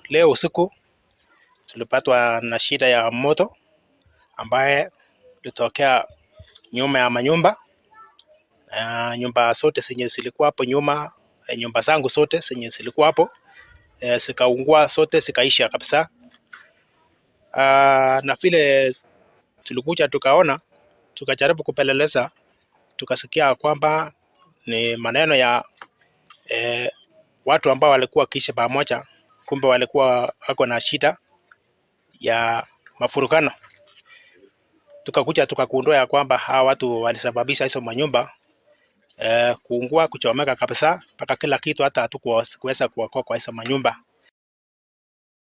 Leo usiku tulipatwa na shida ya moto ambaye ilitokea nyuma ya manyumba. Nyumba zote zenye zilikuwa hapo nyuma, nyumba zangu zote zenye zilikuwa hapo zikaungua zote, zikaisha kabisa. Na vile tulikuja tukaona, tukajaribu kupeleleza, tukasikia kwamba ni maneno ya watu ambao walikuwa kisha pamoja, kumbe walikuwa wako na shida ya mafurukano. Tukakuja tukagundua ya kwamba hawa watu walisababisha hizo manyumba kuungua, kuchomeka kabisa, mpaka kila kitu hata hatukuweza kuokoa kwa hizo manyumba.